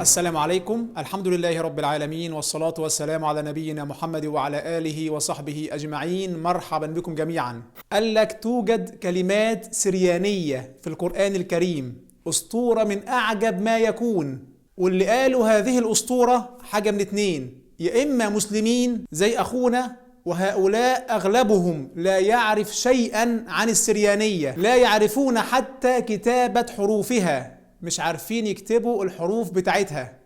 السلام عليكم. الحمد لله رب العالمين، والصلاة والسلام على نبينا محمد وعلى آله وصحبه أجمعين. مرحبا بكم جميعا. قال لك توجد كلمات سريانية في القرآن الكريم، أسطورة من أعجب ما يكون. واللي قالوا هذه الأسطورة حاجة من اتنين: يا إما مسلمين زي أخونا، وهؤلاء أغلبهم لا يعرف شيئا عن السريانية، لا يعرفون حتى كتابة حروفها، مش عارفين يكتبوا الحروف بتاعتها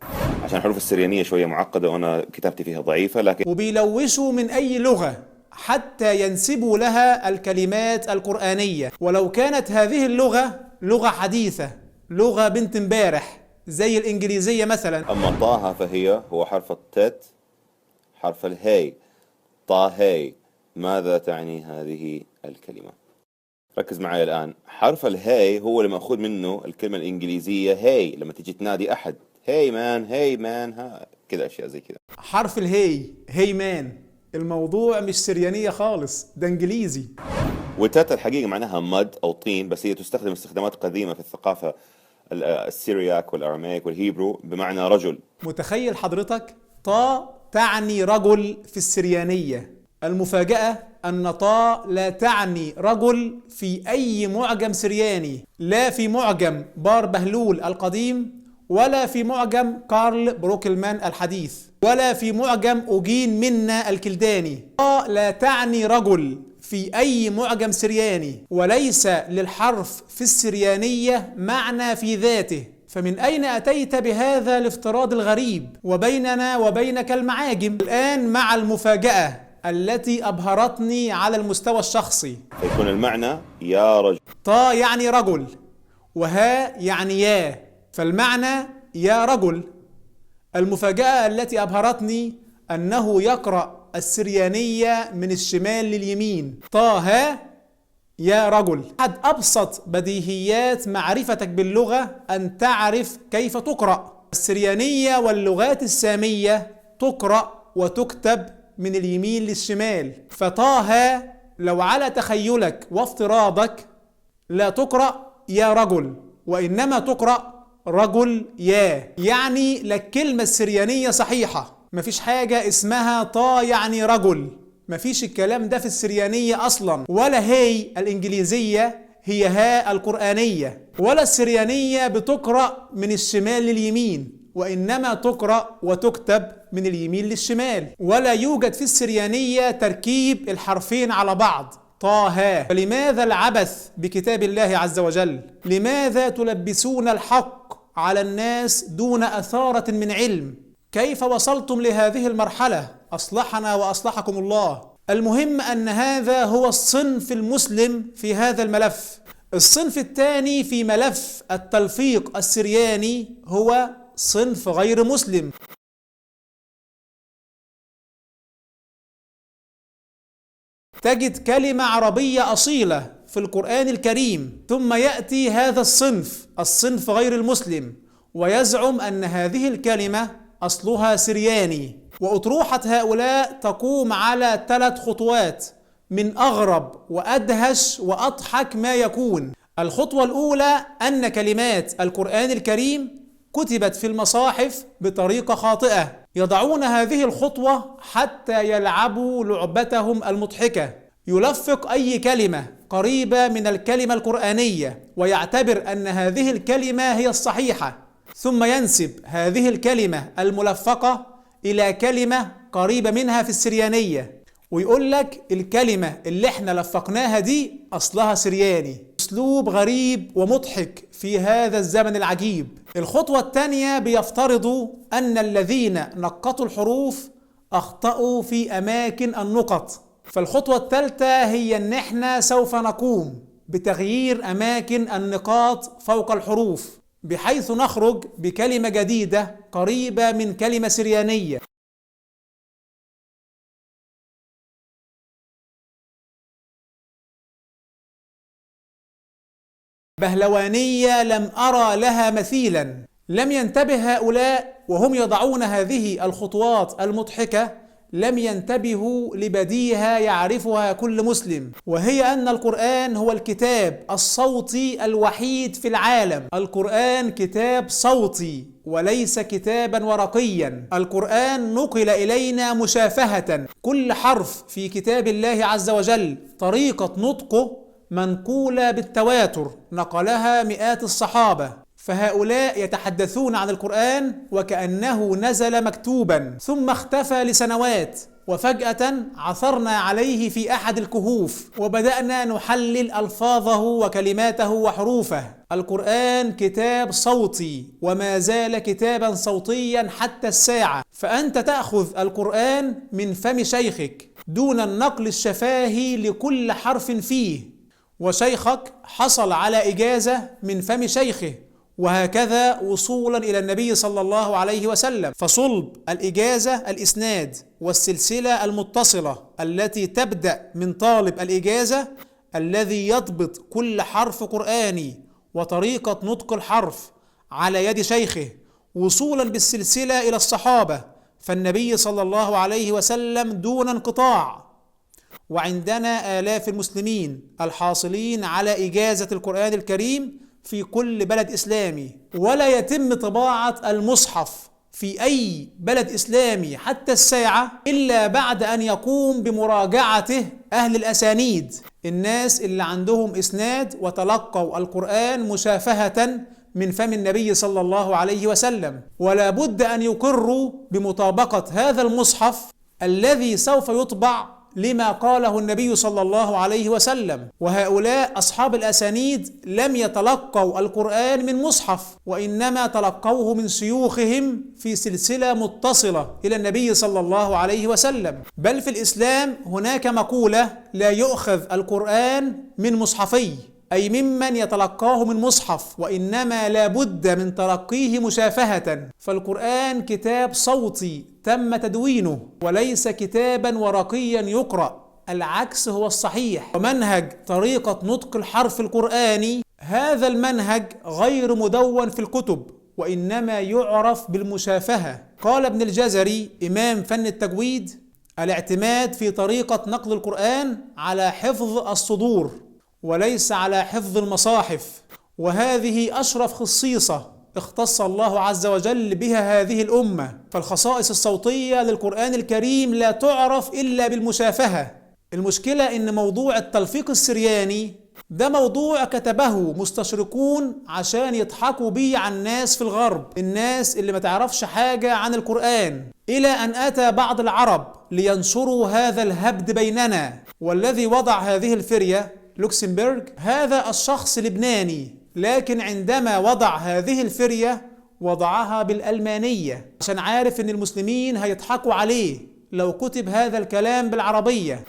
عشان الحروف السريانية شوية معقدة وأنا كتابتي فيها ضعيفة، لكن وبيلوشوا من أي لغة حتى ينسبوا لها الكلمات القرآنية، ولو كانت هذه اللغة لغة حديثة، لغة بنت امبارح زي الإنجليزية مثلا. أما طه فهي هو حرف التت، حرف الهي، طاهي. ماذا تعني هذه الكلمة؟ ركز معي الآن. حرف الهي هو اللي مأخوذ منه الكلمة الإنجليزية هي، لما تيجي تنادي أحد هي مان ها كده، أشياء زي كده. حرف الهي، هي مان، الموضوع مش سريانية خالص، ده إنجليزي. والتت الحقيقة معناها مد أو طين، بس هي تستخدم استخدامات قديمة في الثقافة السيرياك والأراميك والهيبرو بمعنى رجل. متخيل حضرتك؟ طا تعني رجل في السريانية. المفاجأة أن طا لا تعني رجل في أي معجم سرياني، لا في معجم بار بهلول القديم، ولا في معجم كارل بروكلمان الحديث، ولا في معجم أوجين منا الكلداني. طا لا تعني رجل في أي معجم سرياني، وليس للحرف في السريانية معنى في ذاته. فمن أين أتيت بهذا الافتراض الغريب؟ وبيننا وبينك المعاجم. الآن مع المفاجأة التي أبهرتني على المستوى الشخصي. فيكون المعنى يا رجل. طا يعني رجل، وها يعني يا، فالمعنى يا رجل. المفاجأة التي أبهرتني أنه يقرأ السريانية من الشمال لليمين. طه يا رجل. أحد أبسط بديهيات معرفتك باللغة أن تعرف كيف تقرأ. السريانية واللغات السامية تقرأ وتكتب من اليمين للشمال، فطه لو على تخيلك وافتراضك لا تقرأ يا رجل، وإنما تقرأ رجل يا. يعني لا الكلمة السريانية صحيحة، مفيش حاجة اسمها طا يعني رجل، مفيش الكلام ده في السريانية أصلا، ولا هي الإنجليزية هي ها القرآنية، ولا السريانية بتقرأ من الشمال لليمين، وإنما تقرأ وتكتب من اليمين للشمال. ولا يوجد في السريانية تركيب الحرفين على بعض طه. فلماذا العبث بكتاب الله عز وجل؟ لماذا تلبسون الحق على الناس دون أثارة من علم؟ كيف وصلتم لهذه المرحلة؟ أصلحنا وأصلحكم الله. المهم أن هذا هو الصنف المسلم في هذا الملف. الصنف الثاني في ملف التلفيق السرياني هو صنف غير مسلم. تجد كلمة عربية أصيلة في القرآن الكريم، ثم يأتي هذا الصنف غير المسلم ويزعم أن هذه الكلمة أصلها سرياني. وأطروحة هؤلاء تقوم على 3 خطوات من أغرب وأدهش وأضحك ما يكون. الخطوة الأولى أن كلمات القرآن الكريم كتبت في المصاحف بطريقة خاطئة. يضعون هذه الخطوة حتى يلعبوا لعبتهم المضحكة. يلفق أي كلمة قريبة من الكلمة القرآنية ويعتبر أن هذه الكلمة هي الصحيحة، ثم ينسب هذه الكلمة الملفقة إلى كلمة قريبة منها في السريانية، ويقول لك الكلمة اللي احنا لفقناها دي أصلها سرياني. أسلوب غريب ومضحك في هذا الزمن العجيب. الخطوة الثانية بيفترضوا أن الذين نقطوا الحروف أخطأوا في أماكن النقط. فالخطوة الثالثة هي أن احنا سوف نقوم بتغيير أماكن النقاط فوق الحروف، بحيث نخرج بكلمة جديدة قريبة من كلمة سريانية. بهلوانية لم أرى لها مثيلا. لم ينتبه هؤلاء وهم يضعون هذه الخطوات المضحكة، لم ينتبهوا لبديهة يعرفها كل مسلم، وهي أن القرآن هو الكتاب الصوتي الوحيد في العالم. القرآن كتاب صوتي وليس كتابا ورقيا. القرآن نقل إلينا مشافهة، كل حرف في كتاب الله عز وجل طريقة نطقه منقولة بالتواتر، نقلها مئات الصحابة، فهؤلاء يتحدثون عن القرآن وكأنه نزل مكتوبا ثم اختفى لسنوات، وفجأة عثرنا عليه في أحد الكهوف وبدأنا نحلل ألفاظه وكلماته وحروفه. القرآن كتاب صوتي وما زال كتابا صوتيا حتى الساعة، فأنت تأخذ القرآن من فم شيخك دون النقل الشفاهي لكل حرف فيه، وشيخك حصل على إجازة من فم شيخه، وهكذا وصولا إلى النبي صلى الله عليه وسلم. فصلب الإجازة الإسناد، والسلسلة المتصلة التي تبدأ من طالب الإجازة الذي يضبط كل حرف قرآني وطريقة نطق الحرف على يد شيخه، وصولا بالسلسلة إلى الصحابة فالنبي صلى الله عليه وسلم دون انقطاع. وعندنا آلاف المسلمين الحاصلين على إجازة القرآن الكريم في كل بلد إسلامي، ولا يتم طباعة المصحف في أي بلد إسلامي حتى الساعة إلا بعد أن يقوم بمراجعته أهل الأسانيد، الناس اللي عندهم إسناد وتلقوا القرآن مشافهة من فم النبي صلى الله عليه وسلم، ولا بد أن يقروا بمطابقة هذا المصحف الذي سوف يطبع لما قاله النبي صلى الله عليه وسلم. وهؤلاء أصحاب الأسانيد لم يتلقوا القرآن من مصحف، وإنما تلقوه من شيوخهم في سلسلة متصلة إلى النبي صلى الله عليه وسلم. بل في الإسلام هناك مقولة: لا يؤخذ القرآن من مصحفي، أي ممن يتلقاه من مصحف، وإنما لا بد من تلقيه مشافهة. فالقرآن كتاب صوتي تم تدوينه وليس كتابا ورقيا يقرأ، العكس هو الصحيح. ومنهج طريقة نطق الحرف القرآني هذا المنهج غير مدون في الكتب، وإنما يعرف بالمشافهة. قال ابن الجزري إمام فن التجويد: الاعتماد في طريقة نقل القرآن على حفظ الصدور وليس على حفظ المصاحف، وهذه أشرف خصيصة اختص الله عز وجل بها هذه الأمة. فالخصائص الصوتية للقرآن الكريم لا تعرف إلا بالمشافهة. المشكلة إن موضوع التلفيق السرياني ده موضوع كتبه مستشرقون عشان يضحكوا بيه على الناس في الغرب، الناس اللي ما تعرفش حاجة عن القرآن، إلى أن أتى بعض العرب لينشروا هذا الهبد بيننا. والذي وضع هذه الفرية لوكسمبورغ، هذا الشخص لبناني، لكن عندما وضع هذه الفرية وضعها بالألمانية عشان عارف ان المسلمين هيضحكوا عليه لو كتب هذا الكلام بالعربية.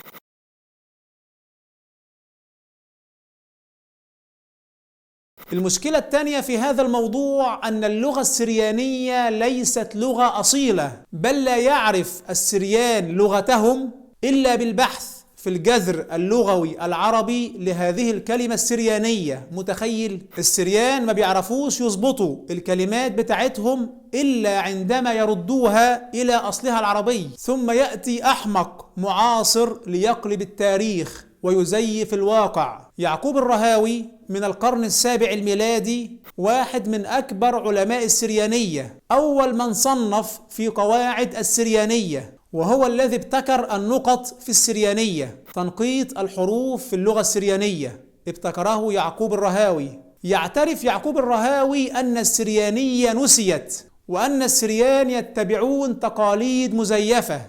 المشكلة الثانية في هذا الموضوع أن اللغة السريانية ليست لغة أصيلة، بل لا يعرف السريان لغتهم إلا بالبحث في الجذر اللغوي العربي لهذه الكلمة السريانية. متخيل؟ السريان ما بيعرفوش يظبطوا الكلمات بتاعتهم إلا عندما يردوها إلى أصلها العربي، ثم يأتي أحمق معاصر ليقلب التاريخ ويزيف الواقع. يعقوب الرهاوي من القرن السابع الميلادي، واحد من أكبر علماء السريانية، أول من صنف في قواعد السريانية، وهو الذي ابتكر النقط في السريانية، تنقيط الحروف في اللغة السريانية، ابتكره يعقوب الرهاوي. يعترف يعقوب الرهاوي أن السريانية نسيت، وأن السريان يتبعون تقاليد مزيفة،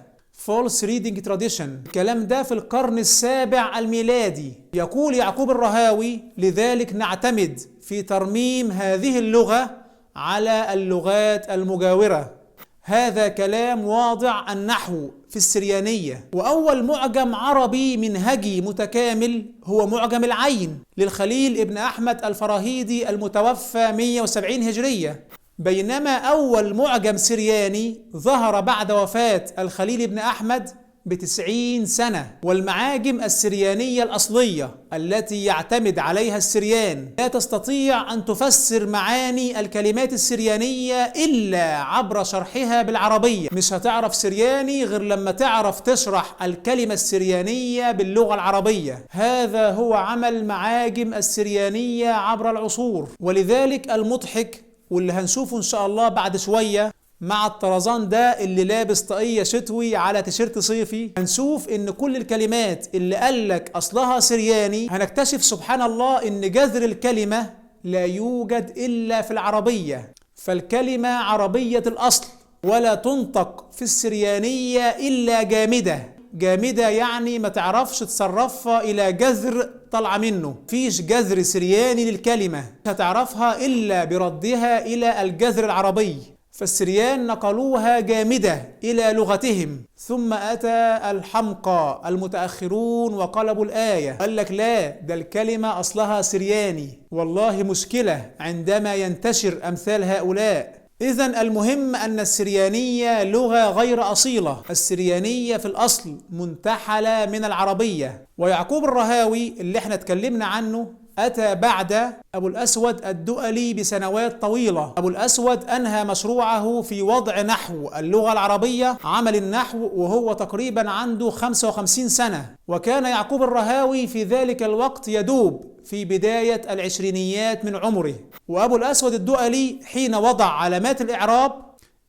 false reading tradition. الكلام ده في القرن السابع الميلادي. يقول يعقوب الرهاوي: لذلك نعتمد في ترميم هذه اللغة على اللغات المجاورة. هذا كلام واضع النحو في السريانية. وأول معجم عربي منهجي متكامل هو معجم العين للخليل ابن أحمد الفراهيدي المتوفى 170 هجرية، بينما أول معجم سرياني ظهر بعد وفاة الخليل ابن أحمد ب90 سنة. والمعاجم السريانية الأصلية التي يعتمد عليها السريان لا تستطيع أن تفسر معاني الكلمات السريانية إلا عبر شرحها بالعربية. مش هتعرف سرياني غير لما تعرف تشرح الكلمة السريانية باللغة العربية. هذا هو عمل معاجم السريانية عبر العصور. ولذلك المضحك واللي هنشوفه إن شاء الله بعد شوية مع الطرزان ده اللي لابس طاقية شتوي على تيشيرت صيفي، هنشوف إن كل الكلمات اللي قالك أصلها سرياني هنكتشف سبحان الله إن جذر الكلمة لا يوجد إلا في العربية، فالكلمة عربية الأصل ولا تنطق في السريانية إلا جامدة. جامدة يعني ما تعرفش تصرفها إلى جذر طلع منه، فيش جذر سرياني للكلمة هتعرفها إلا بردها إلى الجذر العربي، فالسريان نقلوها جامدة إلى لغتهم. ثم أتى الحمقى المتأخرون وقلبوا الآية، قال لك لا ده الكلمة أصلها سرياني. والله مشكلة عندما ينتشر أمثال هؤلاء. إذن المهم أن السريانية لغة غير أصيلة، السريانية في الأصل منتحلة من العربية. ويعقوب الرهاوي اللي احنا اتكلمنا عنه أتى بعد أبو الأسود الدؤلي بسنوات طويلة. أبو الأسود أنهى مشروعه في وضع نحو اللغة العربية، عمل النحو وهو تقريبا عنده 55 سنة، وكان يعقوب الرهاوي في ذلك الوقت يدوب في بداية العشرينيات من عمره. وأبو الأسود الدؤلي حين وضع علامات الإعراب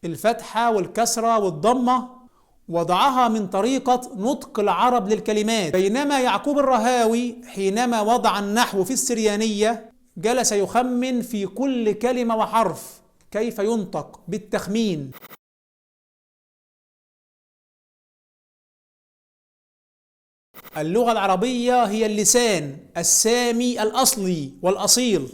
الفتحة والكسرة والضمة وضعها من طريقة نطق العرب للكلمات، بينما يعقوب الرهاوي حينما وضع النحو في السريانية جلس يخمن في كل كلمة وحرف كيف ينطق بالتخمين. اللغة العربية هي اللسان السامي الأصلي والأصيل،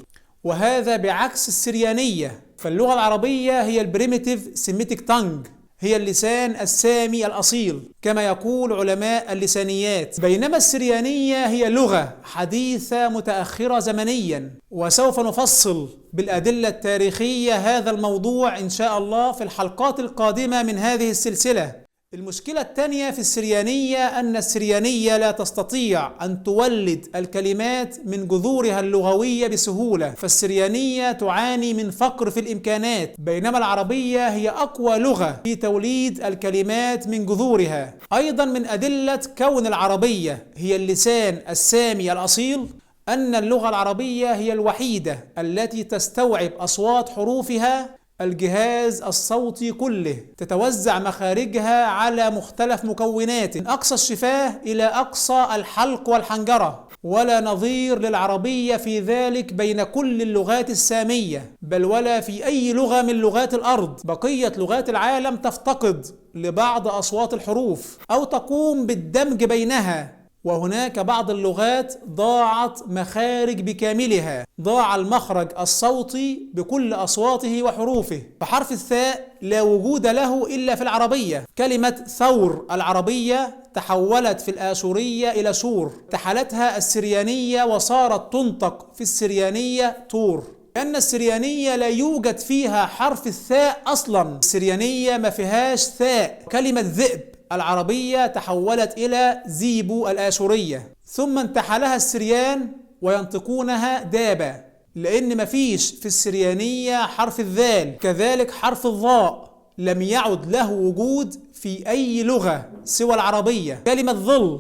وهذا بعكس السريانية، فاللغة العربية هي البريميتيف سيميتيك تانج، هي اللسان السامي الأصيل كما يقول علماء اللسانيات، بينما السريانية هي لغة حديثة متأخرة زمنيا. وسوف نفصل بالأدلة التاريخية هذا الموضوع إن شاء الله في الحلقات القادمة من هذه السلسلة. المشكلة الثانية في السريانية أن السريانية لا تستطيع أن تولد الكلمات من جذورها اللغوية بسهولة، فالسريانية تعاني من فقر في الإمكانات، بينما العربية هي أقوى لغة في توليد الكلمات من جذورها. أيضا من أدلة كون العربية هي اللسان السامي الأصيل أن اللغة العربية هي الوحيدة التي تستوعب أصوات حروفها الجهاز الصوتي كله، تتوزع مخارجها على مختلف مكونات من أقصى الشفاه إلى أقصى الحلق والحنجرة، ولا نظير للعربية في ذلك بين كل اللغات السامية، بل ولا في أي لغة من لغات الأرض. بقية لغات العالم تفتقد لبعض أصوات الحروف أو تقوم بالدمج بينها، وهناك بعض اللغات ضاعت مخارج بكاملها، ضاع المخرج الصوتي بكل أصواته وحروفه. فحرف الثاء لا وجود له إلا في العربية. كلمة ثور العربية تحولت في الآشورية إلى شور، تحلتها السريانية وصارت تنطق في السريانية طور، لأن السريانية لا يوجد فيها حرف الثاء أصلا، السريانية ما فيهاش ثاء. كلمة ذئب العربية تحولت إلى زيبو الآشورية، ثم انتحلها السريان وينطقونها دابة، لأن مفيش في السريانية حرف الذال. كذلك حرف الظاء لم يعد له وجود في أي لغة سوى العربية. كلمة ظل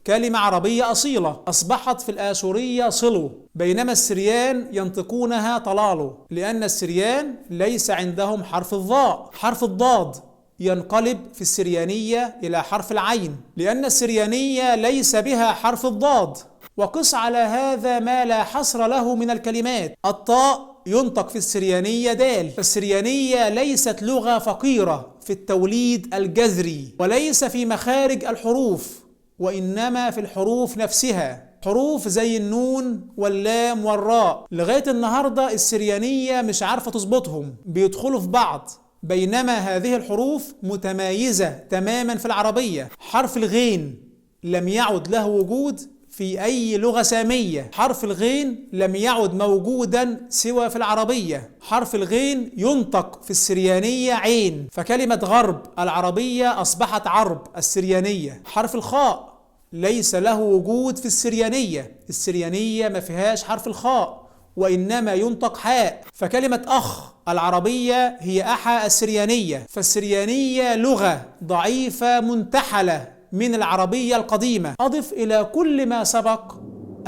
كلمة عربية أصيلة أصبحت في الآشورية صلو، بينما السريان ينطقونها طلالو، لأن السريان ليس عندهم حرف الظاء. حرف الضاد ينقلب في السريانية إلى حرف العين، لأن السريانية ليس بها حرف الضاد. وقس على هذا ما لا حصر له من الكلمات. الطاء ينطق في السريانية دال، فالسريانية ليست لغة فقيرة في التوليد الجذري، وليس في مخارج الحروف، وإنما في الحروف نفسها. حروف زي النون واللام والراء لغاية النهاردة السريانية مش عارفة تظبطهم، بيدخلوا في بعض، بينما هذه الحروف متمايزة تماما في العربية. حرف الغين لم يعد له وجود في أي لغة سامية، حرف الغين لم يعد موجودا سوى في العربية. حرف الغين ينطق في السريانية عين، فكلمة غرب العربية أصبحت عرب السريانية. حرف الخاء ليس له وجود في السريانية، السريانية ما فيهاش حرف الخاء وإنما ينطق حاء، فكلمة أخ العربية هي أحا السريانية، فالسريانية لغة ضعيفة منتحلة من العربية القديمة. أضف إلى كل ما سبق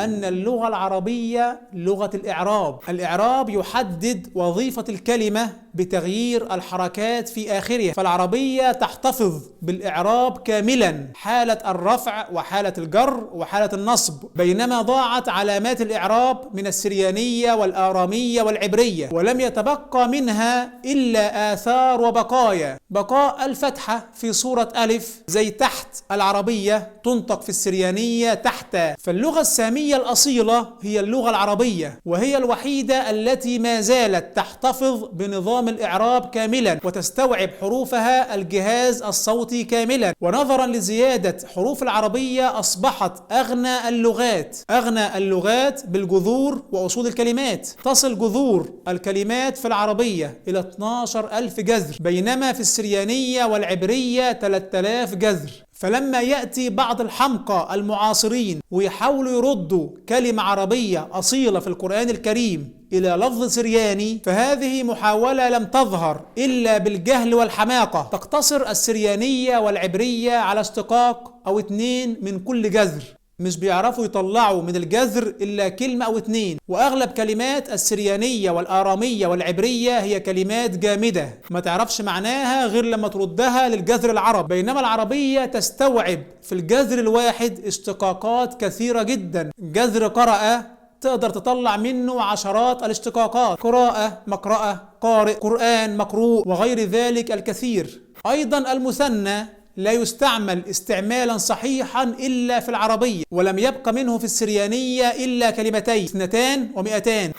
أن اللغة العربية لغة الإعراب. الإعراب يحدد وظيفة الكلمة بتغيير الحركات في آخرها، فالعربية تحتفظ بالإعراب كاملا حالة الرفع وحالة الجر وحالة النصب، بينما ضاعت علامات الإعراب من السريانية والآرامية والعبرية، ولم يتبقى منها إلا آثار وبقايا. بقاء الفتحة في صورة ألف زي تحت، العربية تنطق في السريانية تحت. فاللغة السامية الأصيلة هي اللغة العربية، وهي الوحيدة التي ما زالت تحتفظ بنظام الإعراب كاملا وتستوعب حروفها الجهاز الصوتي كاملا. ونظرا لزيادة حروف العربية أصبحت أغنى اللغات بالجذور وأصول الكلمات. تصل جذور الكلمات في العربية إلى 12,000 جذر، بينما في السريانية والعبرية 3000 جذر. فلما يأتي بعض الحمقى المعاصرين ويحاولوا يردوا كلمة عربية أصيلة في القرآن الكريم إلى لفظ سرياني، فهذه محاولة لم تظهر إلا بالجهل والحماقة. تقتصر السريانية والعبرية على اشتقاق أو 2 من كل جذر، مش بيعرفوا يطلعوا من الجذر إلا كلمة أو 2. وأغلب كلمات السريانية والآرامية والعبرية هي كلمات جامدة ما تعرفش معناها غير لما تردها للجذر العربي، بينما العربية تستوعب في الجذر الواحد اشتقاقات كثيرة جدا. جذر قرأ تقدر تطلع منه عشرات الاشتقاقات، قراءة، مقرأة، قارئ، قرآن، مقروء، وغير ذلك الكثير. أيضا المثنى لا يستعمل استعمالا صحيحا إلا في العربية، ولم يبق منه في السريانية إلا كلمتين، 200 و200.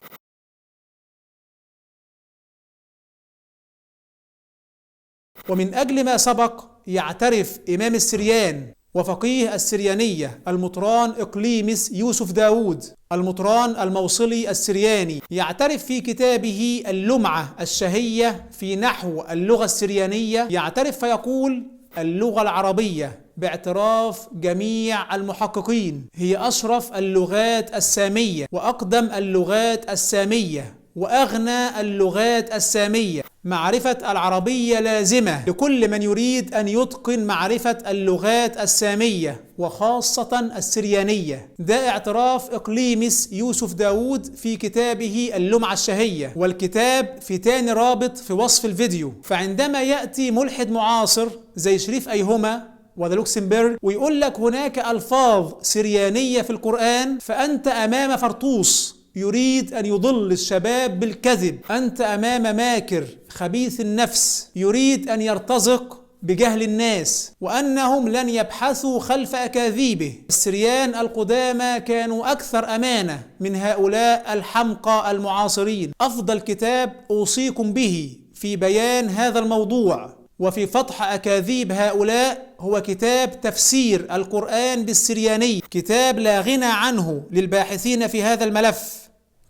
ومن أجل ما سبق يعترف إمام السريان وفقيه السريانية المطران إقليمس يوسف داود، المطران الموصلي السرياني، يعترف في كتابه اللمعة الشهية في نحو اللغة السريانية، يعترف فيقول: اللغة العربية باعتراف جميع المحققين هي أشرف اللغات السامية وأقدم اللغات السامية وأغنى اللغات السامية. معرفة العربية لازمة لكل من يريد أن يتقن معرفة اللغات السامية وخاصة السريانية. ده اعتراف إقليمس يوسف داود في كتابه اللمعة الشهية، والكتاب في تاني رابط في وصف الفيديو. فعندما يأتي ملحد معاصر زي شريف أيهما وذا لوكسمبرغ ويقول لك هناك ألفاظ سريانية في القرآن، فأنت أمام فرطوس يريد أن يضل الشباب بالكذب. أنت أمام ماكر خبيث النفس يريد أن يرتزق بجهل الناس، وأنهم لن يبحثوا خلف أكاذيبه. السريان القدامى كانوا أكثر أمانة من هؤلاء الحمقى المعاصرين. أفضل كتاب أوصيكم به في بيان هذا الموضوع وفي فتح أكاذيب هؤلاء هو كتاب تفسير القرآن بالسرياني، كتاب لا غنى عنه للباحثين في هذا الملف،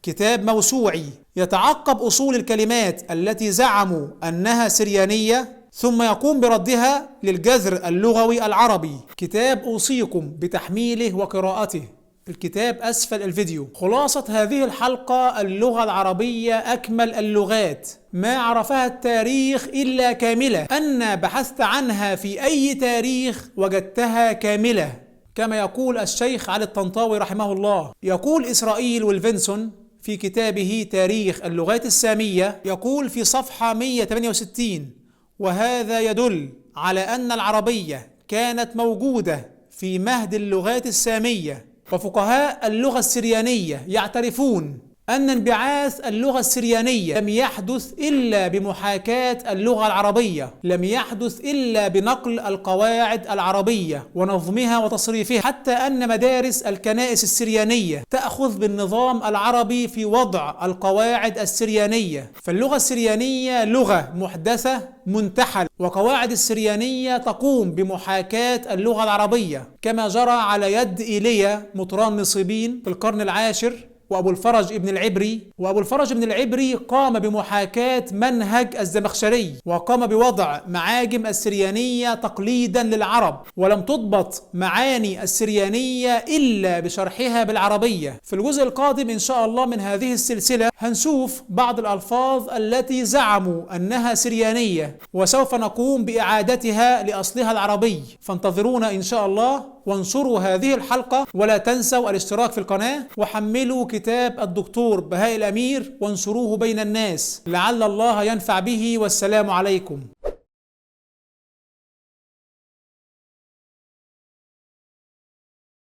كتاب موسوعي يتعقب أصول الكلمات التي زعموا أنها سريانية ثم يقوم بردها للجذر اللغوي العربي. كتاب أوصيكم بتحميله وقراءته، الكتاب أسفل الفيديو. خلاصة هذه الحلقة: اللغة العربية أكمل اللغات، ما عرفها التاريخ إلا كاملة. أن بحثت عنها في أي تاريخ وجدتها كاملة، كما يقول الشيخ علي الطنطاوي رحمه الله. يقول إسرائيل ويلفنسون في كتابه تاريخ اللغات السامية، يقول في صفحة 168: وهذا يدل على أن العربية كانت موجودة في مهد اللغات السامية. وفقهاء اللغة السريانية يعترفون أن انبعاث اللغة السريانية لم يحدث إلا بمحاكاة اللغة العربية، لم يحدث إلا بنقل القواعد العربية ونظمها وتصريفها، حتى أن مدارس الكنائس السريانية تأخذ بالنظام العربي في وضع القواعد السريانية. فاللغة السريانية لغة محدثة منتحل، وقواعد السريانية تقوم بمحاكاة اللغة العربية، كما جرى على يد إيليا مطران نصيبين في القرن العاشر وأبو الفرج ابن العبري. وأبو الفرج ابن العبري قام بمحاكاة منهج الزمخشري وقام بوضع معاجم السريانية تقليدا للعرب، ولم تضبط معاني السريانية إلا بشرحها بالعربية. في الجزء القادم إن شاء الله من هذه السلسلة هنشوف بعض الألفاظ التي زعموا أنها سريانية، وسوف نقوم بإعادتها لأصلها العربي، فانتظرونا إن شاء الله. وانشروا هذه الحلقة، ولا تنسوا الاشتراك في القناة، وحملوا كتاب الدكتور بهاء الأمير وانشروه بين الناس لعل الله ينفع به. والسلام عليكم.